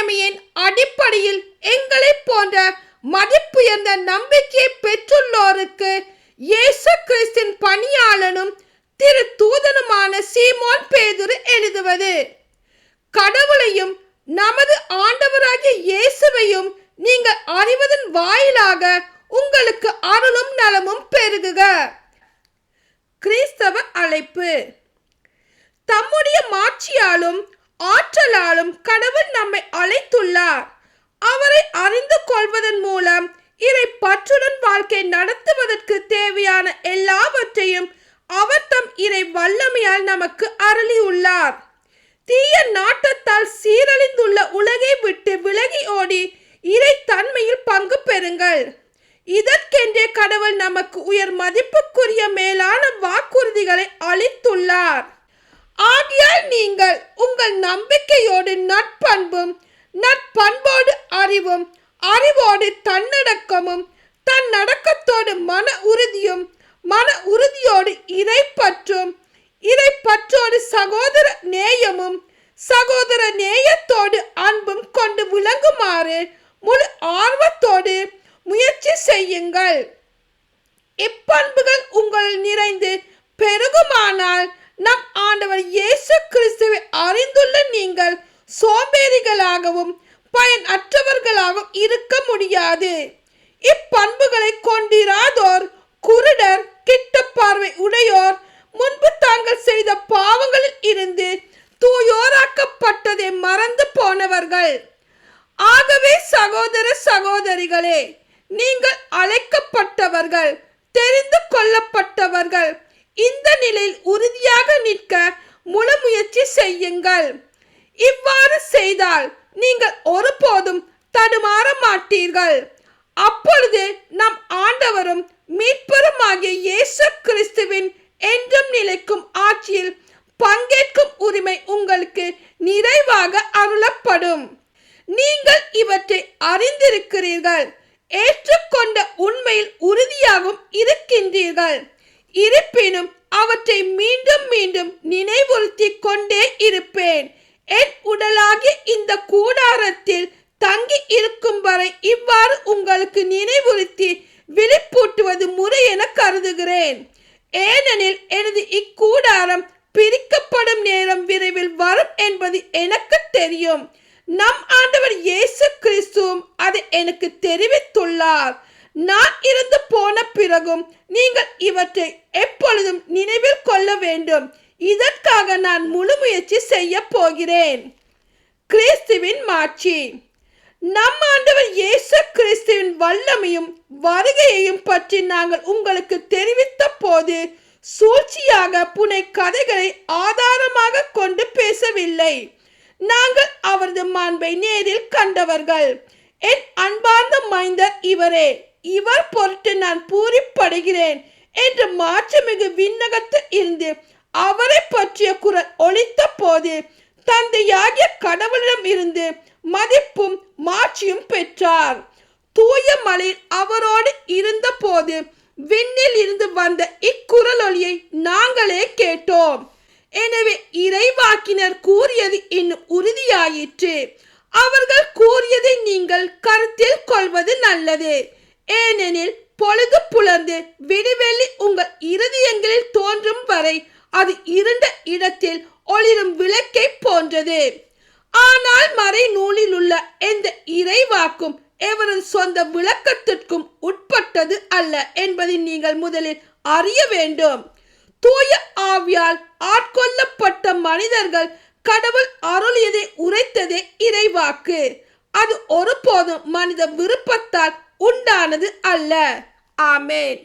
உடைமையின் அடிப்படையில் எங்களை போன்ற மதிப்புயர்ந்த நம்பிக்கையை பெற்றுள்ளோருக்கு இயேசு கிறிஸ்தின் பணியாளனும் திரு தூதனுமான சீமோன் பேதுரு எழுதுவது: கடவுளையும் நமது ஆண்டவராகிய இயேசுவையும் நீங்கள் அறிவதன் வாயிலாக உங்களுக்கு அருளும் நலமும் பெருகுக. கிறிஸ்தவ அழைப்பு. தம்முடைய மாட்சியாலும் ஆற்றலாலும் கடவுள் நம்மை அழைத்துள்ளார். அவரை அறிந்து கொள்வதன் மூலம் இறை பற்றுடன் வாழ்க்கை நடத்துவதற்கு தேவையான எல்லாவற்றையும் அவர் தம் இறை வல்லமையால் நமக்கு அருளியுள்ளார். தீய நாட்டத்தால் சீரழிந்துள்ள உலகை விட்டு விலகி ஓடி இறை தன்மையில் பங்கு பெறுங்கள். இதற்கென்றே கடவுள் நமக்கு உயர் மதிப்புக்குரிய மேலான வாக்குறுதிகளை அளித்துள்ளார். ஆகையால் நீங்கள் உங்கள் நம்பிக்கையோடு நற்பண்பும், நற்பண்போடு அறிவும், அறிவோடு தன்னடக்கமும், தன்னடக்கத்தோடு மன உறுதியும், மன உறுதியோடு இறைப்பற்றும், இறைப்பற்றோடு சகோதர நேயமும், சகோதர நேயத்தோடு அன்பும் கொண்டு விளங்குமாறு முழு ஆர்வத்தோடு முயற்சி செய்யுங்கள். இப்பண்புகள் உங்கள் நிறைந்து பெருகுமானால் நம் ஆண்டவர் இயேசு கிறிஸ்துவை அறிந்துள்ள நீங்கள் சோம்பேறிகளாகவும் பயனற்றவர்களாகவும் இருக்க முடியாது. இப்பண்புகளை கொண்டிராதோர், குருடர், கிட்ட பார்வை உடையோர், முன்பு தாங்கள் செய்த பாவங்களில் இருந்து தூயோராக்கப்பட்டதை மறந்து போனவர்கள். ஆகவே சகோதர சகோதரிகளே, நீங்கள் அழைக்கப்பட்டவர்கள், தெரிந்து கொள்ளப்பட்டவர்கள். இந்த நிலையில் உறுதியாக நிற்க முழு முயற்சி செய்யுங்கள். இவ்வாறு செய்தால் நீங்கள் ஒருபோதும் தடுமாற மாட்டீர்கள். அப்பொழுது நம் ஆண்டவரும் மீட்பருமாகிய இயேசு கிறிஸ்துவின் என்றும் நிலைக்கும் ஆட்சியில் பங்கேற்கும் உரிமை உங்களுக்கு நிறைவாக அருளப்படும். நீங்கள் இவற்றை அறிந்திருக்கிறீர்கள், ஏற்றுக்கொண்ட உண்மையில் உறுதியாகவும் இருக்கின்றீர்கள். இருப்பினும் அவற்றை மீண்டும் மீண்டும் நினைவுறுத்தி கொண்டே இருப்பேன். என் உடலாகிய இந்த கூடாரத்தில் தங்கி இருக்கும் வரை இவ்வாறு உங்களுக்கு நினைவுறுத்தி விழிப்பூட்டுவது முறை என கருதுகிறேன். ஏனெனில் எனது இக்கூடாரம் பிரிக்கப்படும் நேரம் விரைவில் வரும் என்பது எனக்கு தெரியும். நம் ஆண்டவர் இயேசு கிறிஸ்துவும் அதை எனக்கு தெரிவித்துள்ளார். நான் இருந்து போன பிறகும் நீங்கள் இவற்றை எப்பொழுதும் நினைவில் கொள்ள வேண்டும். இதற்காக நான் முழு முயற்சி செய்ய போகிறேன். கிறிஸ்துவின் மாட்சி. நம் ஆண்டவர் இயேசு கிறிஸ்துவின் வல்லமையும் வருகையையும் பற்றி நாங்கள் உங்களுக்கு தெரிவித்த போது சூழ்ச்சியாக புனை கதைகளை ஆதாரமாக கொண்டு பேசவில்லை. நாங்கள் அவரது மாண்பை நேரில் கண்டவர்கள். என் அன்பார்ந்த மைந்தர் இவரே, இவர் பொருட்டு நான் பூரிப்படைகிறேன் என்று மாற்றமிகு விண்ணகத்தில் இருந்து அவரை பற்றிய குரல் ஒலித்த போது தந்தையாகிய கடவுளிடம் இருந்து மதிப்பும் மாட்சியும் பெற்றார். தூய மலையில் அவரோடு இருந்த போது விண்ணில் இருந்து வந்த இக்குரல் ஒலியை நாங்களே கேட்டோம். எனவே இறைவாக்கினர் கூறியது இன்னும் உறுதியாயிற்று. அவர்கள் கூறியதை நீங்கள் கருத்தில் கொள்வது நல்லது. ஏனெனில் பொழுது புலர்ந்து விடிவெள்ளி உங்கள் இருதயங்களில் தோன்றும் வரை அது இருண்ட இடத்தில் ஒளிரும் விளக்கை போன்றது. ஆனால் மறை நூலில் உள்ள எந்த இறைவாக்கும் எவரது சொந்த விளக்கத்திற்கும் உட்பட்டது அல்ல என்பதை நீங்கள் முதலில் அறிய வேண்டும். தூய ஆவியால் ஆட்கொள்ளப்பட்ட மனிதர்கள் கடவுள் அருளியதை உரைத்ததே இறைவாக்கு. அது ஒருபோதும் மனித விருப்பத்தால் உண்டானது அல்ல. ஆமென்.